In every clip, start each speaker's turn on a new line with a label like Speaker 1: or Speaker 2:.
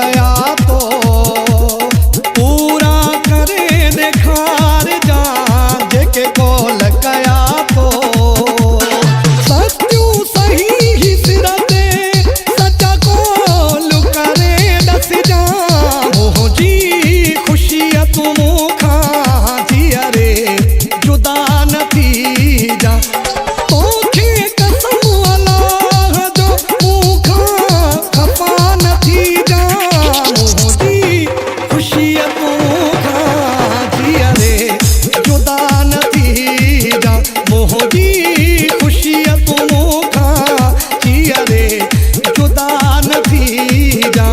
Speaker 1: कया तो पूरा करे देखार जान जेके कोल कया तो सत्यू सही ही सिर ते सचा कोल करे दस जा मोह जी खुशी तू मूंखा जिया रे जुदा न थी जा तोखे कसम अल्लाह जो मूंखा खफा न थी जा मोह जी खुशी तू मूंखा जिया रे जुदा न थी जा मोह जी खुशी तू मूंखा जिया रे जुदा न थी जा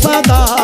Speaker 1: सदा